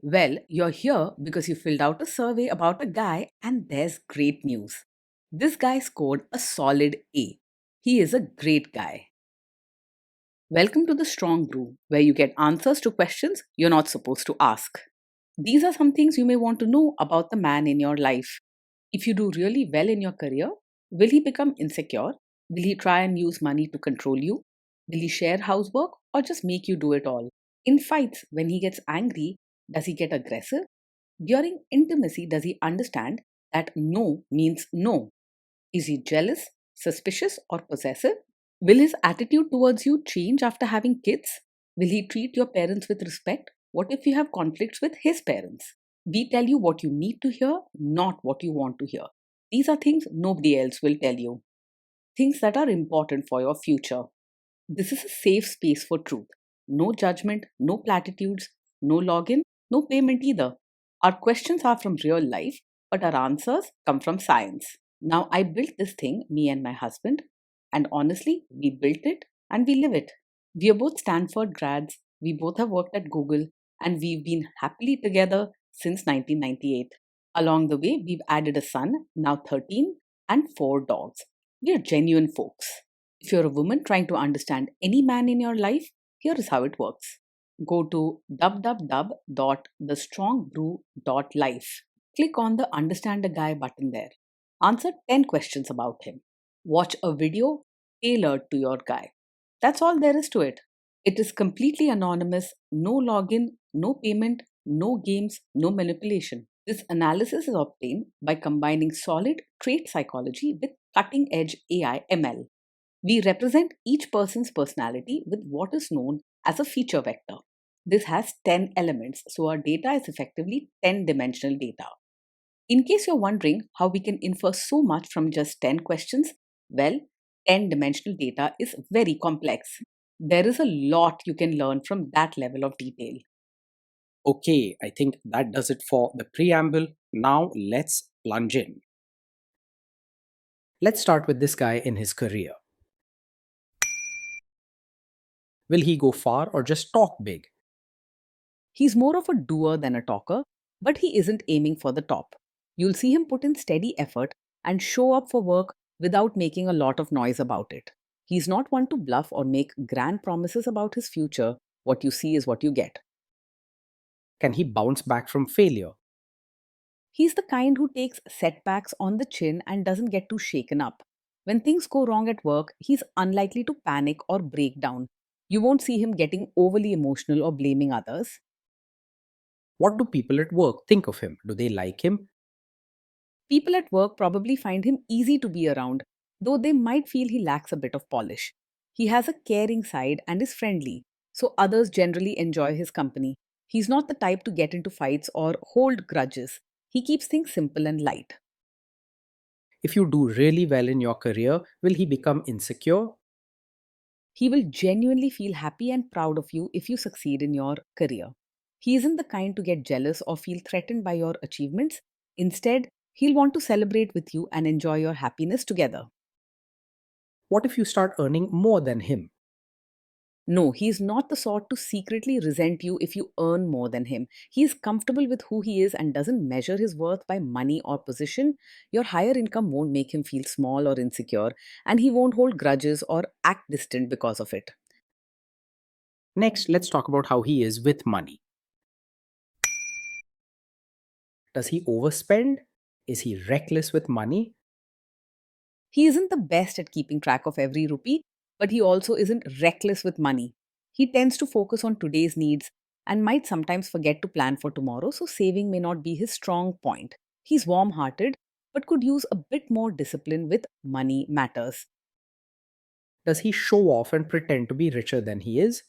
Well, you're here because you filled out a survey about a guy, and there's great news. This guy scored a solid A. He is a great guy. Welcome to the Strong Brew, where you get answers to questions you're not supposed to ask. These are some things you may want to know about the man in your life. If you do really well in your career, will he become insecure? Will he try and use money to control you? Will he share housework or just make you do it all? In fights, when he gets angry, does he get aggressive? During intimacy, does he understand that no means no? Is he jealous, suspicious, or possessive? Will his attitude towards you change after having kids? Will he treat your parents with respect? What if you have conflicts with his parents? We tell you what you need to hear, not what you want to hear. These are things nobody else will tell you, things that are important for your future. This is a safe space for truth. No judgment, no platitudes, no login, no payment either. Our questions are from real life, but our answers come from science. Now, I built this thing, me and my husband, and honestly, we built it and we live it. We are both Stanford grads, we both have worked at Google, and we've been happily together since 1998. Along the way, we've added a son, now 13, and four dogs. We are genuine folks. If you're a woman trying to understand any man in your life, here is how it works. Go to www.thestrongbrew.life. Click on the Understand a Guy button there. Answer 10 questions about him. Watch a video tailored to your guy. That's all there is to it. It is completely anonymous, no login, no payment, no games, no manipulation. This analysis is obtained by combining solid trait psychology with cutting edge AI ML. We represent each person's personality with what is known as a feature vector. This has 10 elements, so our data is effectively 10 dimensional data. In case you're wondering how we can infer so much from just 10 questions, well, 10 dimensional data is very complex. There is a lot you can learn from that level of detail. Okay, I think that does it for the preamble. Now let's plunge in. Let's start with this guy in his career. Will he go far or just talk big? He's more of a doer than a talker, but he isn't aiming for the top. You'll see him put in steady effort and show up for work without making a lot of noise about it. He's not one to bluff or make grand promises about his future. What you see is what you get. Can he bounce back from failure? He's the kind who takes setbacks on the chin and doesn't get too shaken up. When things go wrong at work, he's unlikely to panic or break down. You won't see him getting overly emotional or blaming others. What do people at work think of him? Do they like him? People at work probably find him easy to be around, though they might feel he lacks a bit of polish. He has a caring side and is friendly, so others generally enjoy his company. He's not the type to get into fights or hold grudges. He keeps things simple and light. If you do really well in your career, will he become insecure? He will genuinely feel happy and proud of you if you succeed in your career. He isn't the kind to get jealous or feel threatened by your achievements. Instead, he'll want to celebrate with you and enjoy your happiness together. What if you start earning more than him? No, he is not the sort to secretly resent you if you earn more than him. He is comfortable with who he is and doesn't measure his worth by money or position. Your higher income won't make him feel small or insecure, and he won't hold grudges or act distant because of it. Next, let's talk about how he is with money. Does he overspend? Is he reckless with money? He isn't the best at keeping track of every rupee, but he also isn't reckless with money. He tends to focus on today's needs and might sometimes forget to plan for tomorrow, so saving may not be his strong point. He's warm hearted, but could use a bit more discipline with money matters. Does he show off and pretend to be richer than he is?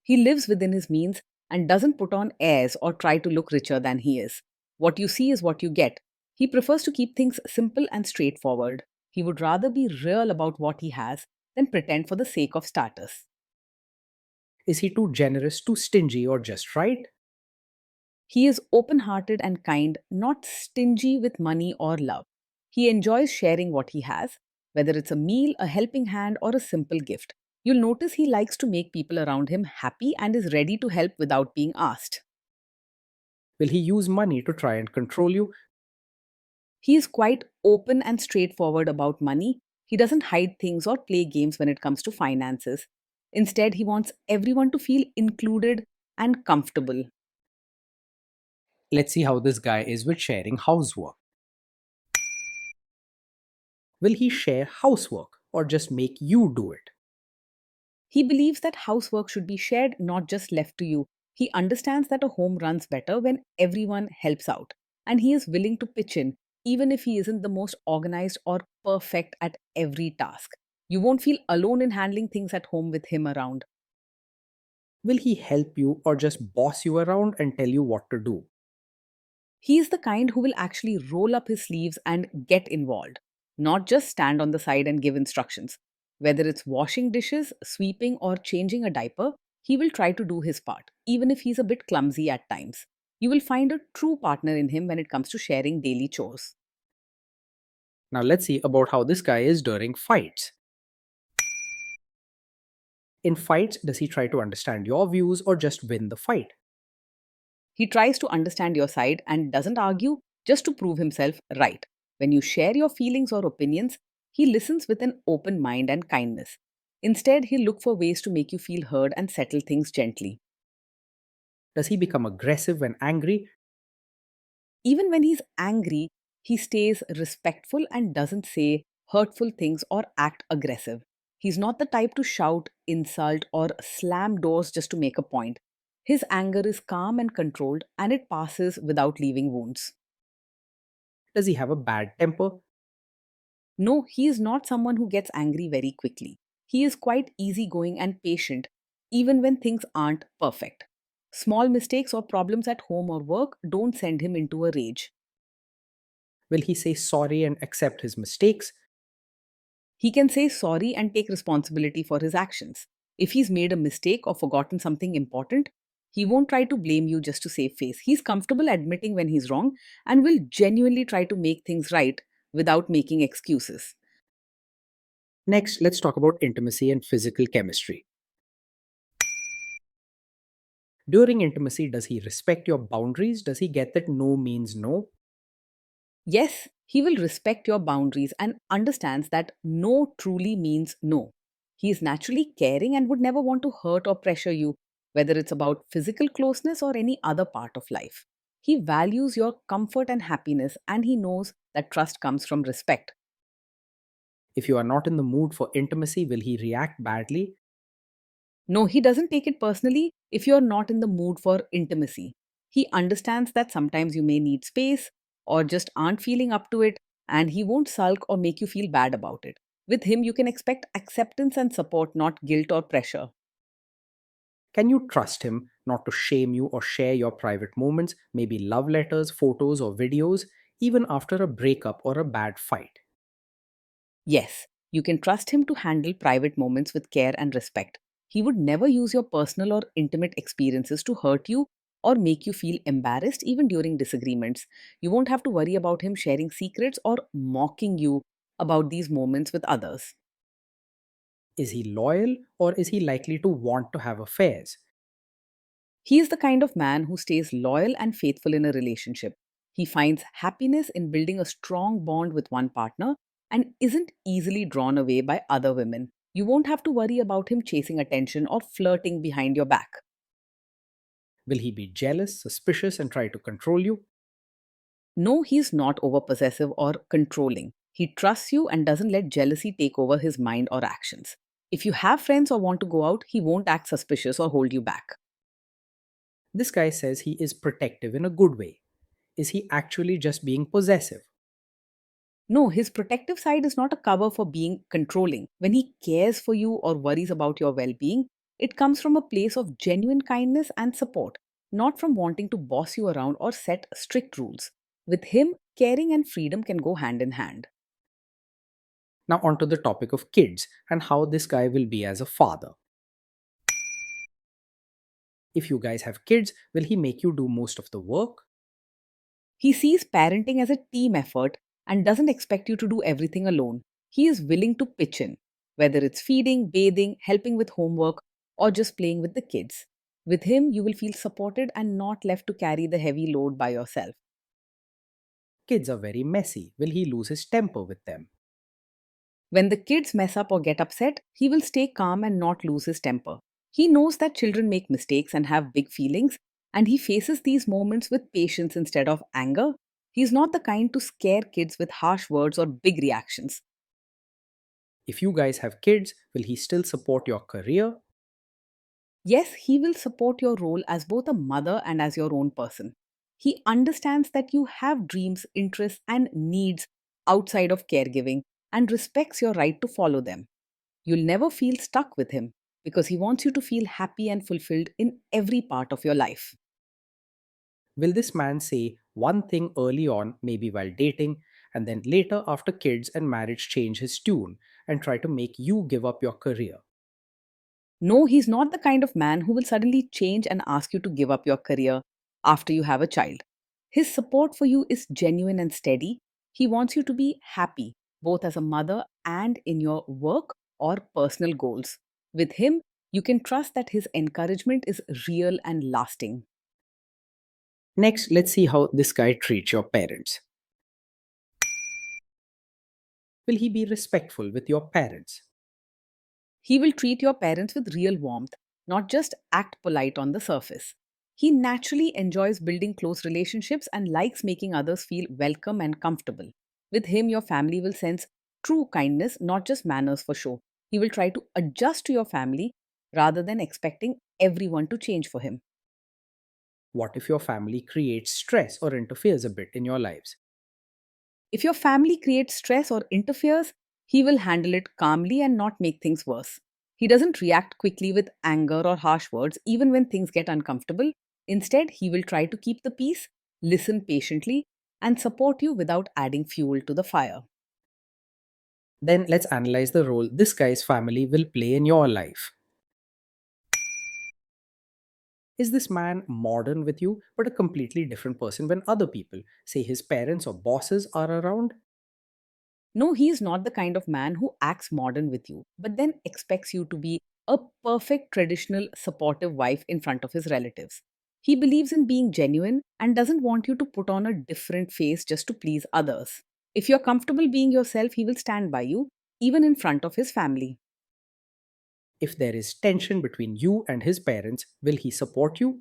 He lives within his means and doesn't put on airs or try to look richer than he is. What you see is what you get. He prefers to keep things simple and straightforward. He would rather be real about what he has than pretend for the sake of status. Is he too generous, too stingy, or just right? He is open hearted and kind, not stingy with money or love. He enjoys sharing what he has, whether it's a meal, a helping hand, or a simple gift. You'll notice he likes to make people around him happy and is ready to help without being asked. Will he use money to try and control you? He is quite open and straightforward about money. He doesn't hide things or play games when it comes to finances. Instead, he wants everyone to feel included and comfortable. Let's see how this guy is with sharing housework. Will he share housework or just make you do it? He believes that housework should be shared, not just left to you. He understands that a home runs better when everyone helps out. And he is willing to pitch in, even if he isn't the most organized or perfect at every task. You won't feel alone in handling things at home with him around. Will he help you or just boss you around and tell you what to do? He is the kind who will actually roll up his sleeves and get involved, not just stand on the side and give instructions. Whether it's washing dishes, sweeping, or changing a diaper, he will try to do his part, even if he's a bit clumsy at times. You will find a true partner in him when it comes to sharing daily chores. Now let's see about how this guy is during fights. In fights, does he try to understand your views or just win the fight? He tries to understand your side and doesn't argue just to prove himself right. When you share your feelings or opinions, he listens with an open mind and kindness. Instead, he'll look for ways to make you feel heard and settle things gently. Does he become aggressive when angry? Even when he's angry, he stays respectful and doesn't say hurtful things or act aggressive. He's not the type to shout, insult, or slam doors just to make a point. His anger is calm and controlled, and it passes without leaving wounds. Does he have a bad temper? No, he is not someone who gets angry very quickly. He is quite easygoing and patient, even when things aren't perfect. Small mistakes or problems at home or work don't send him into a rage. Will he say sorry and accept his mistakes? He can say sorry and take responsibility for his actions. If he's made a mistake or forgotten something important, he won't try to blame you just to save face. He's comfortable admitting when he's wrong and will genuinely try to make things right without making excuses. Next, let's talk about intimacy and physical chemistry. During intimacy, does he respect your boundaries? Does he get that no means no? Yes, he will respect your boundaries and understands that no truly means no. He is naturally caring and would never want to hurt or pressure you, whether it's about physical closeness or any other part of life. He values your comfort and happiness, and he knows that trust comes from respect. If you are not in the mood for intimacy, will he react badly? No, he doesn't take it personally if you're not in the mood for intimacy. He understands that sometimes you may need space or just aren't feeling up to it, and he won't sulk or make you feel bad about it. With him, you can expect acceptance and support, not guilt or pressure. Can you trust him not to shame you or share your private moments, maybe love letters, photos, or videos, even after a breakup or a bad fight? Yes, you can trust him to handle private moments with care and respect. He would never use your personal or intimate experiences to hurt you or make you feel embarrassed, even during disagreements. You won't have to worry about him sharing secrets or mocking you about these moments with others. Is he loyal or is he likely to want to have affairs? He is the kind of man who stays loyal and faithful in a relationship. He finds happiness in building a strong bond with one partner and isn't easily drawn away by other women. You won't have to worry about him chasing attention or flirting behind your back. Will he be jealous, suspicious, and try to control you? No, he's not overpossessive or controlling. He trusts you and doesn't let jealousy take over his mind or actions. If you have friends or want to go out, he won't act suspicious or hold you back. This guy says he is protective in a good way. Is he actually just being possessive? No, his protective side is not a cover for being controlling. When he cares for you or worries about your well being, it comes from a place of genuine kindness and support, not from wanting to boss you around or set strict rules. With him, caring and freedom can go hand in hand. Now, onto the topic of kids and how this guy will be as a father. If you guys have kids, will he make you do most of the work? He sees parenting as a team effort and doesn't expect you to do everything alone. He is willing to pitch in, whether it's feeding, bathing, helping with homework, or just playing with the kids. With him, you will feel supported and not left to carry the heavy load by yourself. Kids are very messy. Will he lose his temper with them? When the kids mess up or get upset, he will stay calm and not lose his temper. He knows that children make mistakes and have big feelings, and he faces these moments with patience instead of anger. He's not the kind to scare kids with harsh words or big reactions. If you guys have kids, will he still support your career? Yes, he will support your role as both a mother and as your own person. He understands that you have dreams, interests, and needs outside of caregiving and respects your right to follow them. You'll never feel stuck with him because he wants you to feel happy and fulfilled in every part of your life. Will this man say one thing early on, maybe while dating, and then later after kids and marriage change his tune and try to make you give up your career? No, he's not the kind of man who will suddenly change and ask you to give up your career after you have a child. His support for you is genuine and steady. He wants you to be happy, both as a mother and in your work or personal goals. With him, you can trust that his encouragement is real and lasting. Next, let's see how this guy treats your parents. Will he be respectful with your parents? He will treat your parents with real warmth, not just act polite on the surface. He naturally enjoys building close relationships and likes making others feel welcome and comfortable. With him, your family will sense true kindness, not just manners for show. He will try to adjust to your family rather than expecting everyone to change for him. What if your family creates stress or interferes a bit in your lives? If your family creates stress or interferes, he will handle it calmly and not make things worse. He doesn't react quickly with anger or harsh words, even when things get uncomfortable. Instead, he will try to keep the peace, listen patiently, and support you without adding fuel to the fire. Then let's analyze the role this guy's family will play in your life. Is this man modern with you, but a completely different person when other people, say his parents or bosses, are around? No, he is not the kind of man who acts modern with you, but then expects you to be a perfect traditional supportive wife in front of his relatives. He believes in being genuine and doesn't want you to put on a different face just to please others. If you're comfortable being yourself, he will stand by you, even in front of his family. If there is tension between you and his parents, will he support you?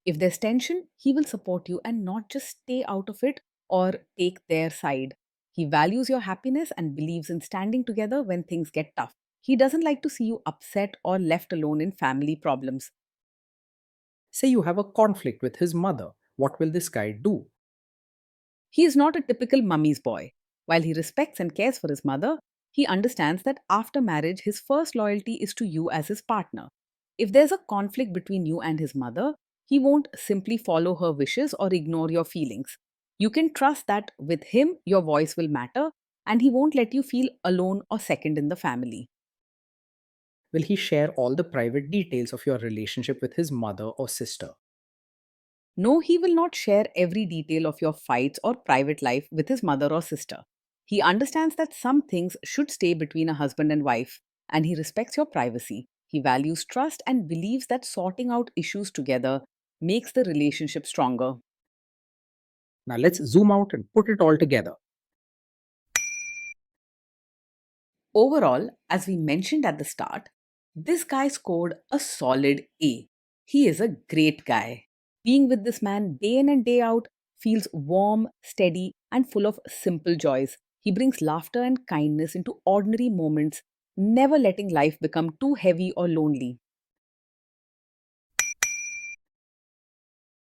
If there's tension, he will support you and not just stay out of it or take their side. He values your happiness and believes in standing together when things get tough. He doesn't like to see you upset or left alone in family problems. Say you have a conflict with his mother, what will this guy do? He is not a typical mummy's boy. While he respects and cares for his mother, he understands that after marriage, his first loyalty is to you as his partner. If there's a conflict between you and his mother, he won't simply follow her wishes or ignore your feelings. You can trust that with him, your voice will matter and he won't let you feel alone or second in the family. Will he share all the private details of your relationship with his mother or sister? No, he will not share every detail of your fights or private life with his mother or sister. He understands that some things should stay between a husband and wife, and he respects your privacy. He values trust and believes that sorting out issues together makes the relationship stronger. Now let's zoom out and put it all together. Overall, as we mentioned at the start, this guy scored a solid A. He is a great guy. Being with this man day in and day out feels warm, steady, and full of simple joys. He brings laughter and kindness into ordinary moments, never letting life become too heavy or lonely.